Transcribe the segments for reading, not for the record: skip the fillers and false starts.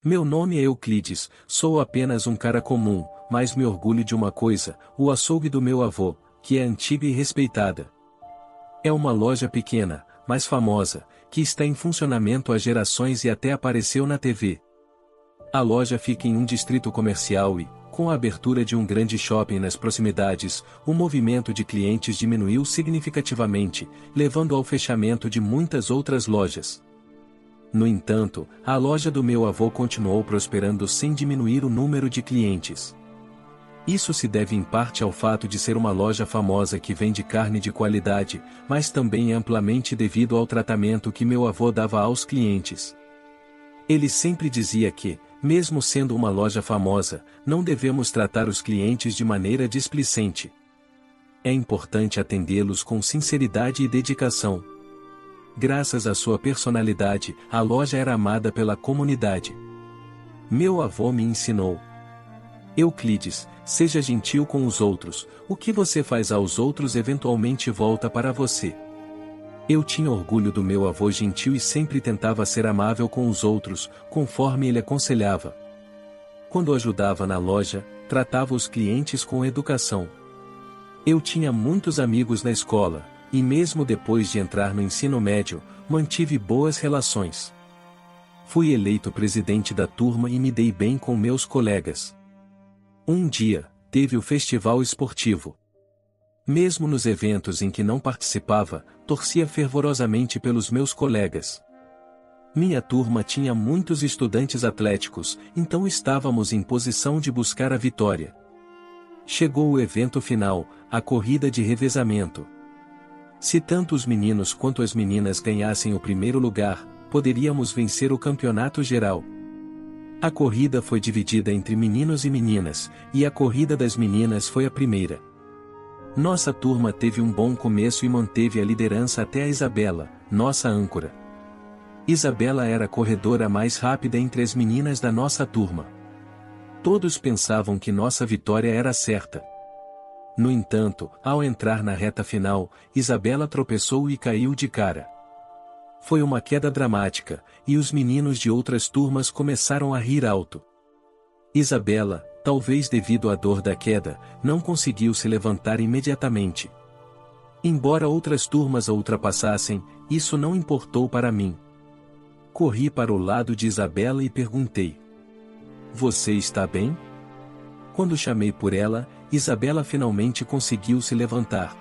Meu nome é Euclides, sou apenas um cara comum, mas me orgulho de uma coisa, o açougue do meu avô, que é antiga e respeitada. É uma loja pequena, mas famosa, que está em funcionamento há gerações e até apareceu na TV. A loja fica em um distrito comercial e, com a abertura de um grande shopping nas proximidades, o movimento de clientes diminuiu significativamente, levando ao fechamento de muitas outras lojas. No entanto, a loja do meu avô continuou prosperando sem diminuir o número de clientes. Isso se deve em parte ao fato de ser uma loja famosa que vende carne de qualidade, mas também amplamente devido ao tratamento que meu avô dava aos clientes. Ele sempre dizia que, mesmo sendo uma loja famosa, não devemos tratar os clientes de maneira displicente. É importante atendê-los com sinceridade e dedicação. Graças à sua personalidade, a loja era amada pela comunidade. Meu avô me ensinou: Euclides, seja gentil com os outros, o que você faz aos outros eventualmente volta para você. Eu tinha orgulho do meu avô gentil e sempre tentava ser amável com os outros, conforme ele aconselhava. Quando ajudava na loja, tratava os clientes com educação. Eu tinha muitos amigos na escola, e mesmo depois de entrar no ensino médio, mantive boas relações. Fui eleito presidente da turma e me dei bem com meus colegas. Um dia, teve o festival esportivo. Mesmo nos eventos em que não participava, torcia fervorosamente pelos meus colegas. Minha turma tinha muitos estudantes atléticos, então estávamos em posição de buscar a vitória. Chegou o evento final, a corrida de revezamento. Se tanto os meninos quanto as meninas ganhassem o primeiro lugar, poderíamos vencer o campeonato geral. A corrida foi dividida entre meninos e meninas, e a corrida das meninas foi a primeira. Nossa turma teve um bom começo e manteve a liderança até a Isabela, nossa âncora. Isabela era a corredora mais rápida entre as meninas da nossa turma. Todos pensavam que nossa vitória era certa. No entanto, ao entrar na reta final, Isabela tropeçou e caiu de cara. Foi uma queda dramática, e os meninos de outras turmas começaram a rir alto. Isabela, talvez devido à dor da queda, não conseguiu se levantar imediatamente. Embora outras turmas a ultrapassassem, isso não importou para mim. Corri para o lado de Isabela e perguntei: "Você está bem?" Quando chamei por ela, Isabela finalmente conseguiu se levantar.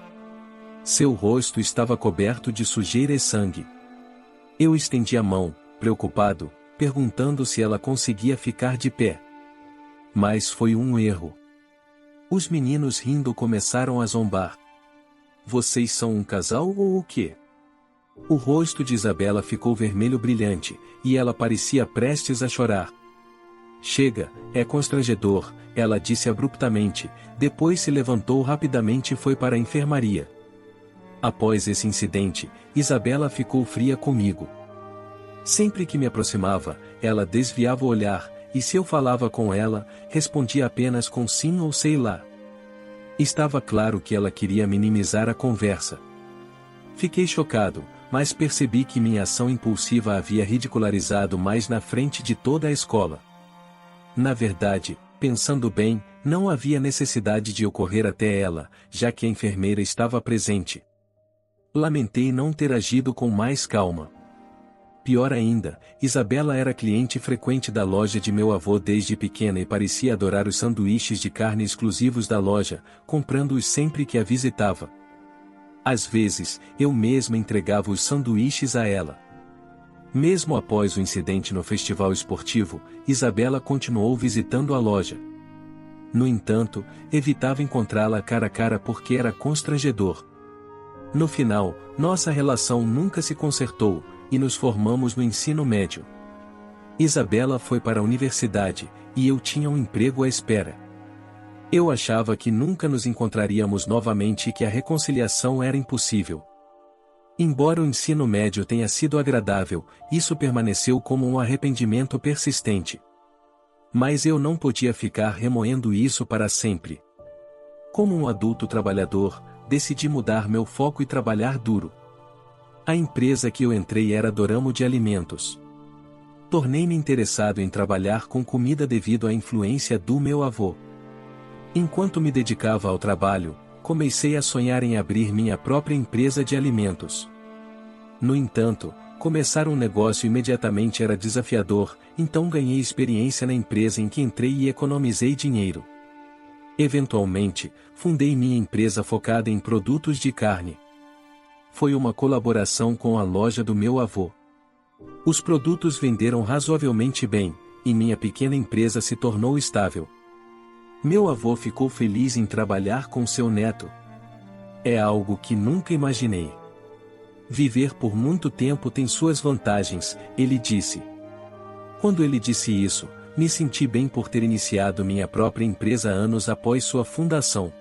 Seu rosto estava coberto de sujeira e sangue. Eu estendi a mão, preocupado, perguntando se ela conseguia ficar de pé. Mas foi um erro. Os meninos rindo começaram a zombar. "Vocês são um casal ou o quê?" O rosto de Isabela ficou vermelho brilhante, e ela parecia prestes a chorar. "Chega, é constrangedor", ela disse abruptamente, depois se levantou rapidamente e foi para a enfermaria. Após esse incidente, Isabela ficou fria comigo. Sempre que me aproximava, ela desviava o olhar, e se eu falava com ela, respondia apenas com sim ou sei lá. Estava claro que ela queria minimizar a conversa. Fiquei chocado, mas percebi que minha ação impulsiva a havia ridicularizado mais na frente de toda a escola. Na verdade, pensando bem, não havia necessidade de eu correr até ela, já que a enfermeira estava presente. Lamentei não ter agido com mais calma. Pior ainda, Isabela era cliente frequente da loja de meu avô desde pequena e parecia adorar os sanduíches de carne exclusivos da loja, comprando-os sempre que a visitava. Às vezes, eu mesma entregava os sanduíches a ela. Mesmo após o incidente no festival esportivo, Isabela continuou visitando a loja. No entanto, evitava encontrá-la cara a cara porque era constrangedor. No final, nossa relação nunca se consertou, e nos formamos no ensino médio. Isabela foi para a universidade, e eu tinha um emprego à espera. Eu achava que nunca nos encontraríamos novamente e que a reconciliação era impossível. Embora o ensino médio tenha sido agradável, isso permaneceu como um arrependimento persistente. Mas eu não podia ficar remoendo isso para sempre. Como um adulto trabalhador, decidi mudar meu foco e trabalhar duro. A empresa que eu entrei era Doramo de Alimentos. tornei-me interessado em trabalhar com comida devido à influência do meu avô. Enquanto me dedicava ao trabalho, comecei a sonhar em abrir minha própria empresa de alimentos. No entanto, começar um negócio imediatamente era desafiador, então ganhei experiência na empresa em que entrei e economizei dinheiro. Eventualmente, fundei minha empresa focada em produtos de carne. Foi uma colaboração com a loja do meu avô. Os produtos venderam razoavelmente bem, e minha pequena empresa se tornou estável. Meu avô ficou feliz em trabalhar com seu neto. É algo que nunca imaginei. Viver por muito tempo tem suas vantagens, ele disse. Quando ele disse isso, me senti bem por ter iniciado minha própria empresa anos após sua fundação.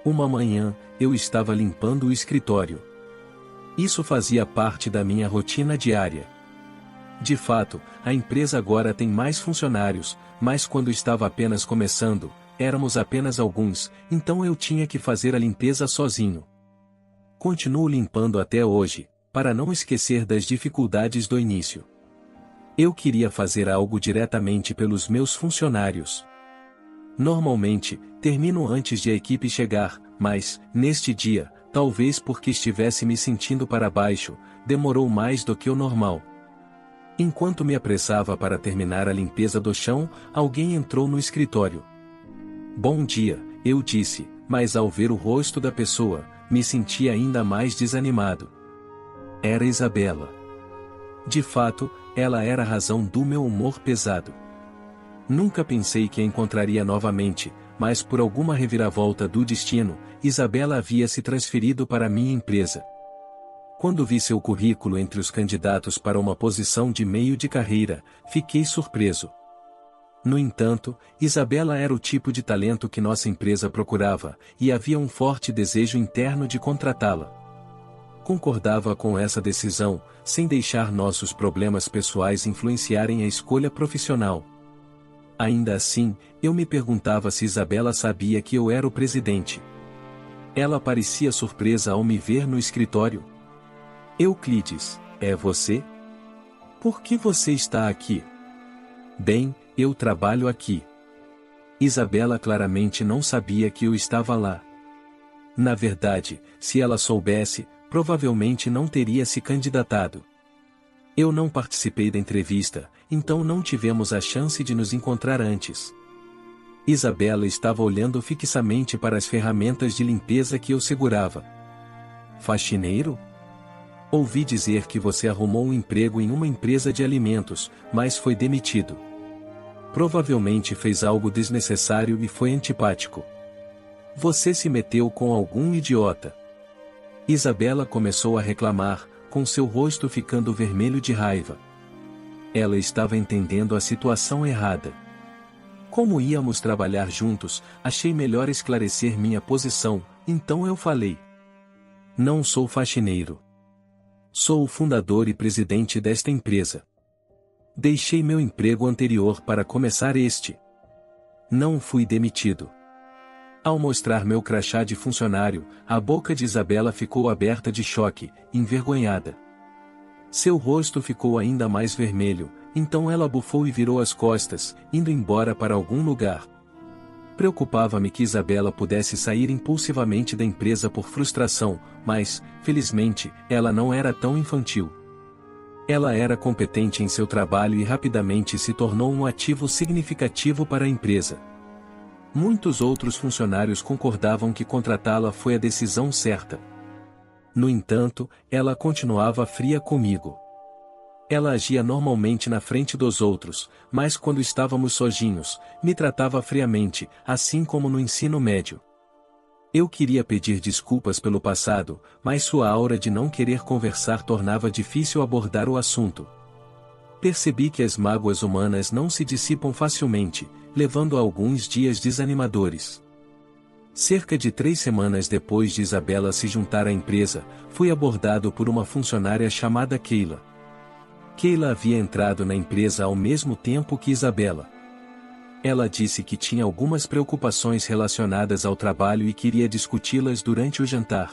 Uma manhã, eu estava limpando o escritório. Isso fazia parte da minha rotina diária. De fato, a empresa agora tem mais funcionários, mas quando estava apenas começando, éramos apenas alguns, então eu tinha que fazer a limpeza sozinho. Continuo limpando até hoje, para não esquecer das dificuldades do início. Eu queria fazer algo diretamente pelos meus funcionários. Normalmente, termino antes de a equipe chegar, mas, neste dia, talvez porque estivesse me sentindo para baixo, demorou mais do que o normal. Enquanto me apressava para terminar a limpeza do chão, alguém entrou no escritório. Bom dia, eu disse, mas ao ver o rosto da pessoa, me senti ainda mais desanimado. Era Isabela. De fato, ela era a razão do meu humor pesado. Nunca pensei que a encontraria novamente, mas por alguma reviravolta do destino, Isabela havia se transferido para minha empresa. Quando vi seu currículo entre os candidatos para uma posição de meio de carreira, fiquei surpreso. No entanto, Isabela era o tipo de talento que nossa empresa procurava, e havia um forte desejo interno de contratá-la. Concordava com essa decisão, sem deixar nossos problemas pessoais influenciarem a escolha profissional. Ainda assim, eu me perguntava se Isabela sabia que eu era o presidente. Ela parecia surpresa ao me ver no escritório. Euclides, é você? Por que você está aqui? Bem, eu trabalho aqui. Isabela claramente não sabia que eu estava lá. Na verdade, se ela soubesse, provavelmente não teria se candidatado. Eu não participei da entrevista, então não tivemos a chance de nos encontrar antes. Isabela estava olhando fixamente para as ferramentas de limpeza que eu segurava. Faxineiro? Ouvi dizer que você arrumou um emprego em uma empresa de alimentos, mas foi demitido. Provavelmente fez algo desnecessário e foi antipático. Você se meteu com algum idiota. Isabela começou a reclamar, com seu rosto ficando vermelho de raiva. Ela estava entendendo a situação errada. Como íamos trabalhar juntos, achei melhor esclarecer minha posição, então eu falei. Não sou faxineiro. Sou o fundador e presidente desta empresa. Deixei meu emprego anterior para começar este. Não fui demitido. Ao mostrar meu crachá de funcionário, a boca de Isabela ficou aberta de choque, envergonhada. Seu rosto ficou ainda mais vermelho, então ela bufou e virou as costas, indo embora para algum lugar. Preocupava-me que Isabela pudesse sair impulsivamente da empresa por frustração, mas, felizmente, ela não era tão infantil. Ela era competente em seu trabalho e rapidamente se tornou um ativo significativo para a empresa. Muitos outros funcionários concordavam que contratá-la foi a decisão certa. No entanto, ela continuava fria comigo. Ela agia normalmente na frente dos outros, mas quando estávamos sozinhos, me tratava friamente, assim como no ensino médio. Eu queria pedir desculpas pelo passado, mas sua aura de não querer conversar tornava difícil abordar o assunto. Percebi que as mágoas humanas não se dissipam facilmente, levando a alguns dias desanimadores. Cerca de 3 semanas depois de Isabela se juntar à empresa, fui abordado por uma funcionária chamada Keila. Keila havia entrado na empresa ao mesmo tempo que Isabela. Ela disse que tinha algumas preocupações relacionadas ao trabalho e queria discuti-las durante o jantar.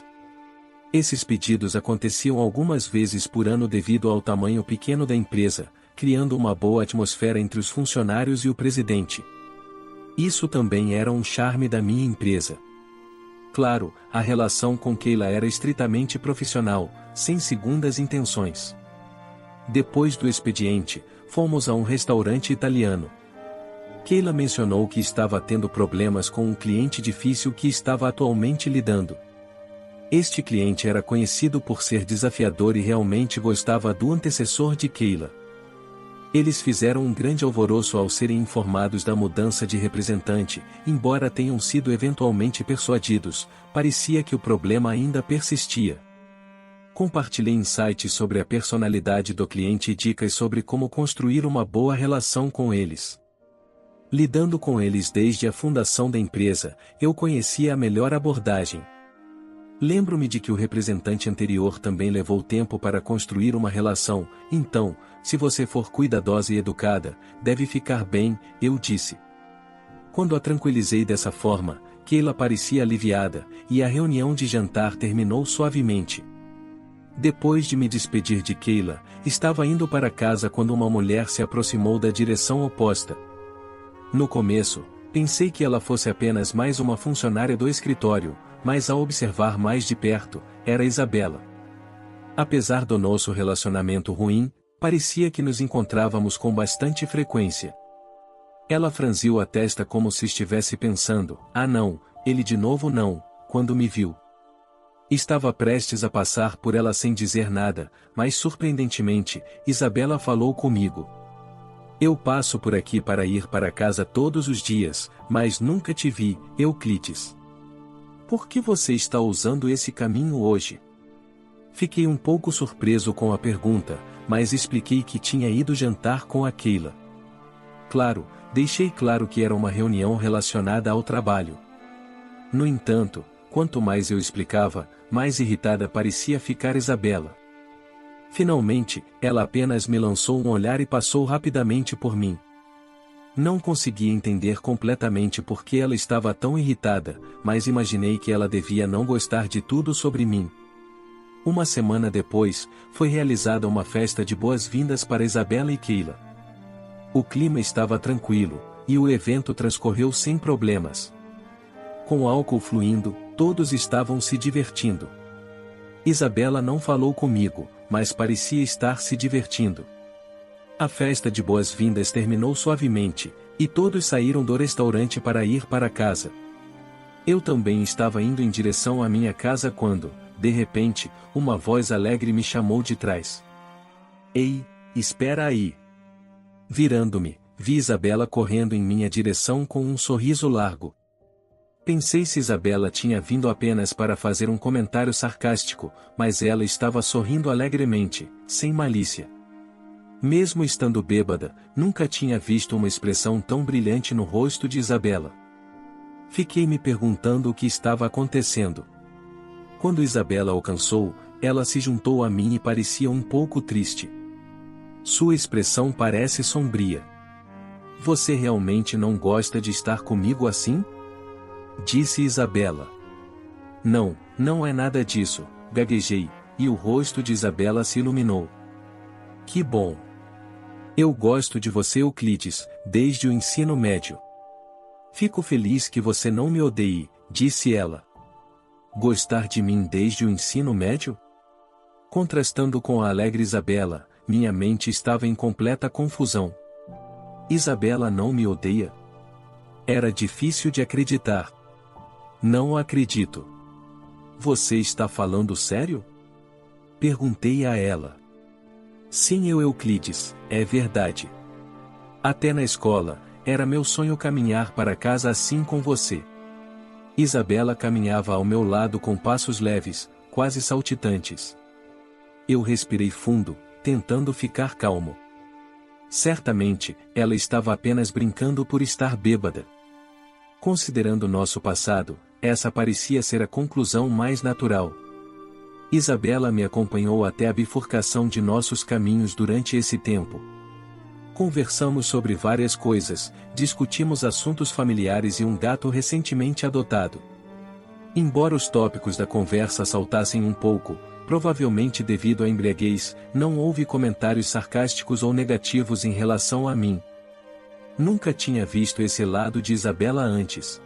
Esses pedidos aconteciam algumas vezes por ano devido ao tamanho pequeno da empresa, criando uma boa atmosfera entre os funcionários e o presidente. Isso também era um charme da minha empresa. Claro, a relação com Keila era estritamente profissional, sem segundas intenções. Depois do expediente, fomos a um restaurante italiano. Keila mencionou que estava tendo problemas com um cliente difícil que estava atualmente lidando. Este cliente era conhecido por ser desafiador e realmente gostava do antecessor de Keila. Eles fizeram um grande alvoroço ao serem informados da mudança de representante, embora tenham sido eventualmente persuadidos, parecia que o problema ainda persistia. Compartilhei insights sobre a personalidade do cliente e dicas sobre como construir uma boa relação com eles. Lidando com eles desde a fundação da empresa, eu conhecia a melhor abordagem. Lembro-me de que o representante anterior também levou tempo para construir uma relação, então, se você for cuidadosa e educada, deve ficar bem, eu disse. Quando a tranquilizei dessa forma, Keila parecia aliviada, e a reunião de jantar terminou suavemente. Depois de me despedir de Keila, estava indo para casa quando uma mulher se aproximou da direção oposta. No começo, pensei que ela fosse apenas mais uma funcionária do escritório, mas ao observar mais de perto, era Isabela. Apesar do nosso relacionamento ruim, parecia que nos encontrávamos com bastante frequência. Ela franziu a testa como se estivesse pensando, ah não, ele de novo não, quando me viu. Estava prestes a passar por ela sem dizer nada, mas surpreendentemente, Isabela falou comigo. Eu passo por aqui para ir para casa todos os dias, mas nunca te vi, Euclides. Por que você está usando esse caminho hoje? Fiquei um pouco surpreso com a pergunta, mas expliquei que tinha ido jantar com a Keila. Claro, deixei claro que era uma reunião relacionada ao trabalho. No entanto, quanto mais eu explicava, mais irritada parecia ficar Isabela. Finalmente, ela apenas me lançou um olhar e passou rapidamente por mim. Não consegui entender completamente por que ela estava tão irritada, mas imaginei que ela devia não gostar de tudo sobre mim. Uma semana depois, foi realizada uma festa de boas-vindas para Isabela e Keila. O clima estava tranquilo, e o evento transcorreu sem problemas. Com o álcool fluindo, todos estavam se divertindo. Isabela não falou comigo, mas parecia estar se divertindo. A festa de boas-vindas terminou suavemente, e todos saíram do restaurante para ir para casa. Eu também estava indo em direção à minha casa quando, de repente, uma voz alegre me chamou de trás. Ei, espera aí! Virando-me, vi Isabela correndo em minha direção com um sorriso largo. Pensei se Isabela tinha vindo apenas para fazer um comentário sarcástico, mas ela estava sorrindo alegremente, sem malícia. Mesmo estando bêbada, nunca tinha visto uma expressão tão brilhante no rosto de Isabela. Fiquei me perguntando o que estava acontecendo. Quando Isabela alcançou, ela se juntou a mim e parecia um pouco triste. Sua expressão parece sombria. Você realmente não gosta de estar comigo assim? Disse Isabela. Não, não é nada disso, gaguejei, e o rosto de Isabela se iluminou. Que bom! Eu gosto de você, Euclides, desde o ensino médio. Fico feliz que você não me odeie, disse ela. Gostar de mim desde o ensino médio? Contrastando com a alegre Isabela, minha mente estava em completa confusão. Isabela não me odeia? Era difícil de acreditar. Não acredito. Você está falando sério? Perguntei a ela. Sim, Euclides, é verdade. Até na escola, era meu sonho caminhar para casa assim com você. Isabela caminhava ao meu lado com passos leves, quase saltitantes. Eu respirei fundo, tentando ficar calmo. Certamente, ela estava apenas brincando por estar bêbada. Considerando nosso passado, essa parecia ser a conclusão mais natural. Isabela me acompanhou até a bifurcação de nossos caminhos durante esse tempo. Conversamos sobre várias coisas, discutimos assuntos familiares e um gato recentemente adotado. Embora os tópicos da conversa saltassem um pouco, provavelmente devido à embriaguez, não houve comentários sarcásticos ou negativos em relação a mim. Nunca tinha visto esse lado de Isabela antes.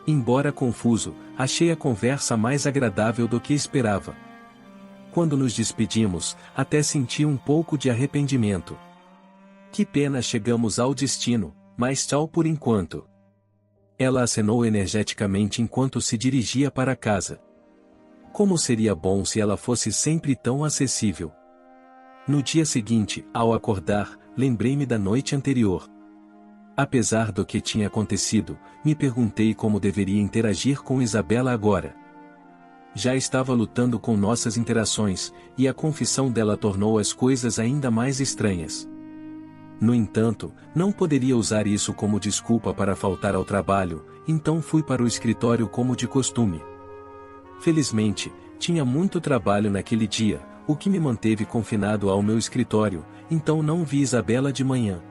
Embora confuso, achei a conversa mais agradável do que esperava. Quando nos despedimos, até senti um pouco de arrependimento. Que pena, chegamos ao destino, mas tchau por enquanto. Ela acenou energeticamente enquanto se dirigia para casa. Como seria bom se ela fosse sempre tão acessível. No dia seguinte, ao acordar, lembrei-me da noite anterior. Apesar do que tinha acontecido, me perguntei como deveria interagir com Isabela agora. Já estava lutando com nossas interações, e a confissão dela tornou as coisas ainda mais estranhas. No entanto, não poderia usar isso como desculpa para faltar ao trabalho, então fui para o escritório como de costume. Felizmente, tinha muito trabalho naquele dia, o que me manteve confinado ao meu escritório, então não vi Isabela de manhã.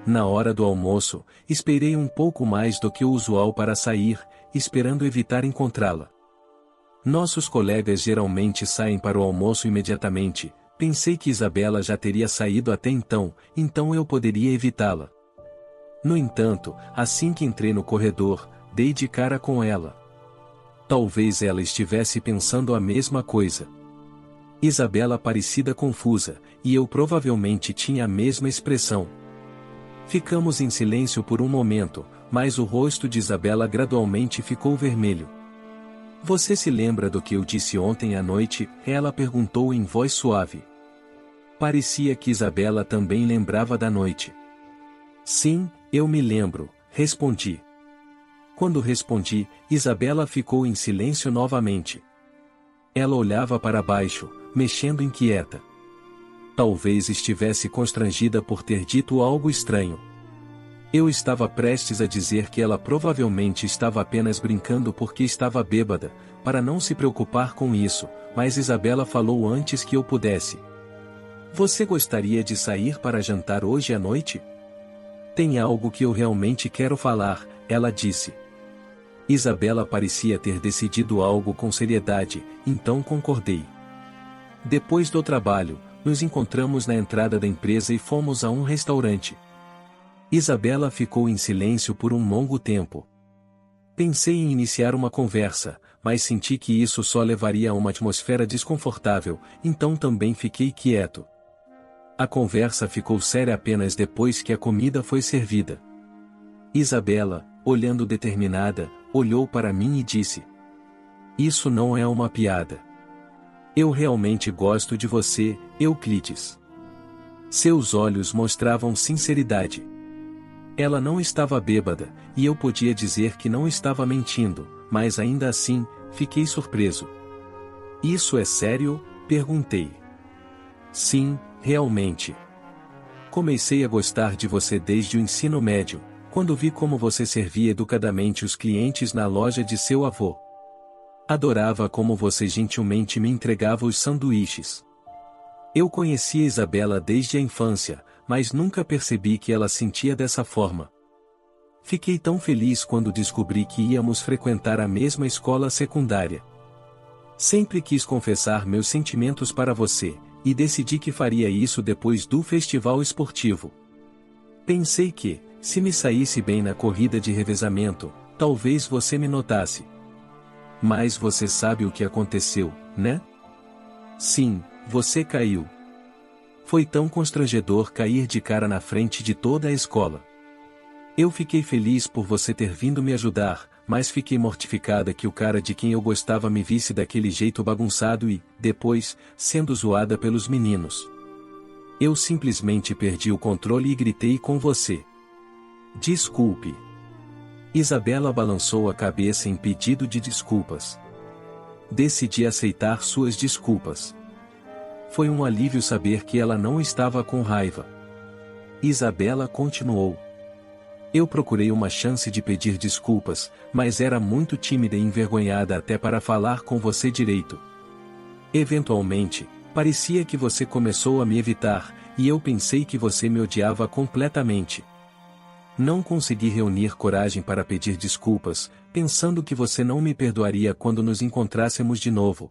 Na hora do almoço, esperei um pouco mais do que o usual para sair, esperando evitar encontrá-la. Nossos colegas geralmente saem para o almoço imediatamente. Pensei que Isabela já teria saído até então eu poderia evitá-la. No entanto, assim que entrei no corredor, dei de cara com ela. Talvez ela estivesse pensando a mesma coisa. Isabela parecida confusa, e eu provavelmente tinha a mesma expressão. Ficamos em silêncio por um momento, mas o rosto de Isabela gradualmente ficou vermelho. Você se lembra do que eu disse ontem à noite? Ela perguntou em voz suave. Parecia que Isabela também lembrava da noite. Sim, eu me lembro, respondi. Quando respondi, Isabela ficou em silêncio novamente. Ela olhava para baixo, mexendo inquieta. Talvez estivesse constrangida por ter dito algo estranho. Eu estava prestes a dizer que ela provavelmente estava apenas brincando porque estava bêbada, para não se preocupar com isso, mas Isabela falou antes que eu pudesse. Você gostaria de sair para jantar hoje à noite? Tem algo que eu realmente quero falar, ela disse. Isabela parecia ter decidido algo com seriedade, então concordei. Depois do trabalho, nos encontramos na entrada da empresa e fomos a um restaurante. Isabela ficou em silêncio por um longo tempo. Pensei em iniciar uma conversa, mas senti que isso só levaria a uma atmosfera desconfortável, então também fiquei quieto. A conversa ficou séria apenas depois que a comida foi servida. Isabela, olhando determinada, olhou para mim e disse: Isso não é uma piada. Eu realmente gosto de você, Euclides. Seus olhos mostravam sinceridade. Ela não estava bêbada, e eu podia dizer que não estava mentindo, mas ainda assim, fiquei surpreso. Isso é sério? Perguntei. Sim, realmente. Comecei a gostar de você desde o ensino médio, quando vi como você servia educadamente os clientes na loja de seu avô. Adorava como você gentilmente me entregava os sanduíches. Eu conhecia Isabela desde a infância, mas nunca percebi que ela sentia dessa forma. Fiquei tão feliz quando descobri que íamos frequentar a mesma escola secundária. Sempre quis confessar meus sentimentos para você, e decidi que faria isso depois do festival esportivo. Pensei que, se me saísse bem na corrida de revezamento, talvez você me notasse. Mas você sabe o que aconteceu, né? Sim, você caiu. Foi tão constrangedor cair de cara na frente de toda a escola. Eu fiquei feliz por você ter vindo me ajudar, mas fiquei mortificada que o cara de quem eu gostava me visse daquele jeito bagunçado e, depois, sendo zoada pelos meninos. Eu simplesmente perdi o controle e gritei com você. Desculpe. Isabela balançou a cabeça em pedido de desculpas. Decidi aceitar suas desculpas. Foi um alívio saber que ela não estava com raiva. Isabela continuou. Eu procurei uma chance de pedir desculpas, mas era muito tímida e envergonhada até para falar com você direito. Eventualmente, parecia que você começou a me evitar, e eu pensei que você me odiava completamente. Não consegui reunir coragem para pedir desculpas, pensando que você não me perdoaria quando nos encontrássemos de novo.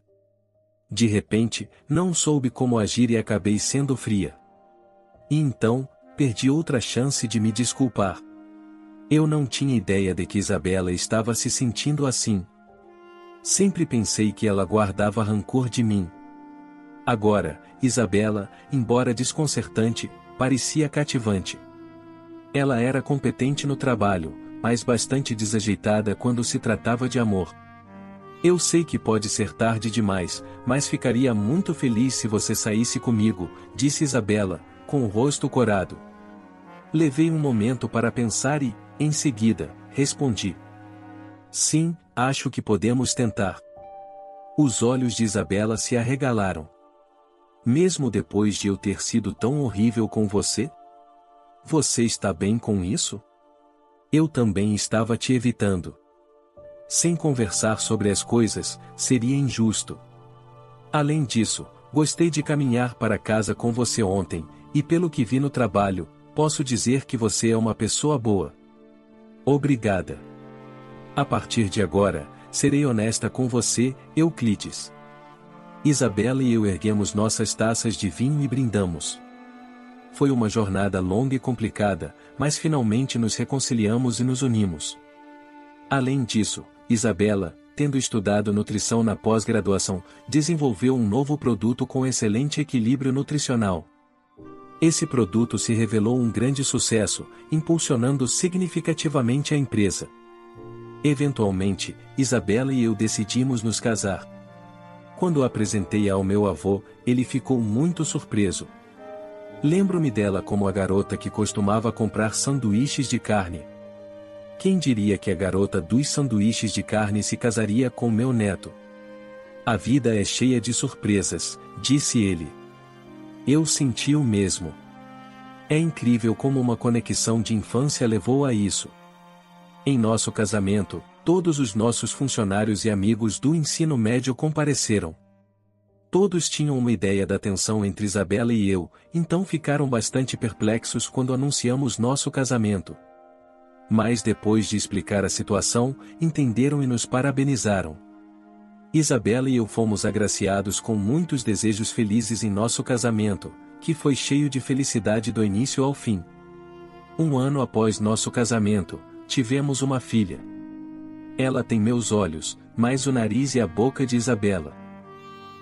De repente, não soube como agir e acabei sendo fria. E então, perdi outra chance de me desculpar. Eu não tinha ideia de que Isabela estava se sentindo assim. Sempre pensei que ela guardava rancor de mim. Agora, Isabela, embora desconcertante, parecia cativante. Ela era competente no trabalho, mas bastante desajeitada quando se tratava de amor. Eu sei que pode ser tarde demais, mas ficaria muito feliz se você saísse comigo, disse Isabela, com o rosto corado. Levei um momento para pensar e, em seguida, respondi. Sim, acho que podemos tentar. Os olhos de Isabela se arregalaram. Mesmo depois de eu ter sido tão horrível com você? Você está bem com isso? Eu também estava te evitando. Sem conversar sobre as coisas, seria injusto. Além disso, gostei de caminhar para casa com você ontem, e pelo que vi no trabalho, posso dizer que você é uma pessoa boa. Obrigada. A partir de agora, serei honesta com você, Euclides. Isabela e eu erguemos nossas taças de vinho e brindamos. Foi uma jornada longa e complicada, mas finalmente nos reconciliamos e nos unimos. Além disso, Isabela, tendo estudado nutrição na pós-graduação, desenvolveu um novo produto com excelente equilíbrio nutricional. Esse produto se revelou um grande sucesso, impulsionando significativamente a empresa. Eventualmente, Isabela e eu decidimos nos casar. Quando a apresentei ao meu avô, ele ficou muito surpreso. Lembro-me dela como a garota que costumava comprar sanduíches de carne. Quem diria que a garota dos sanduíches de carne se casaria com meu neto? A vida é cheia de surpresas, disse ele. Eu senti o mesmo. É incrível como uma conexão de infância levou a isso. Em nosso casamento, todos os nossos funcionários e amigos do ensino médio compareceram. Todos tinham uma ideia da tensão entre Isabela e eu, então ficaram bastante perplexos quando anunciamos nosso casamento. Mas depois de explicar a situação, entenderam e nos parabenizaram. Isabela e eu fomos agraciados com muitos desejos felizes em nosso casamento, que foi cheio de felicidade do início ao fim. 1 ano após nosso casamento, tivemos uma filha. Ela tem meus olhos, mas o nariz e a boca de Isabela.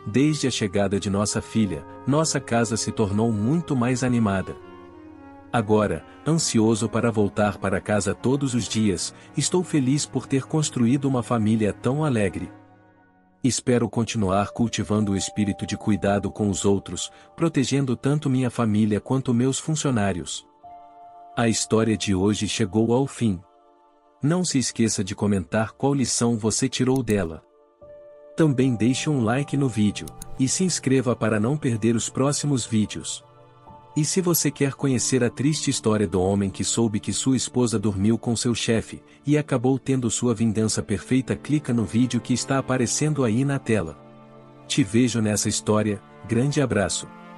Desde a chegada de nossa filha, nossa casa se tornou muito mais animada. Agora, ansioso para voltar para casa todos os dias, estou feliz por ter construído uma família tão alegre. Espero continuar cultivando o espírito de cuidado com os outros, protegendo tanto minha família quanto meus funcionários. A história de hoje chegou ao fim. Não se esqueça de comentar qual lição você tirou dela. Também deixe um like no vídeo, e se inscreva para não perder os próximos vídeos. E se você quer conhecer a triste história do homem que soube que sua esposa dormiu com seu chefe, e acabou tendo sua vingança perfeita, clica no vídeo que está aparecendo aí na tela. Te vejo nessa história, grande abraço.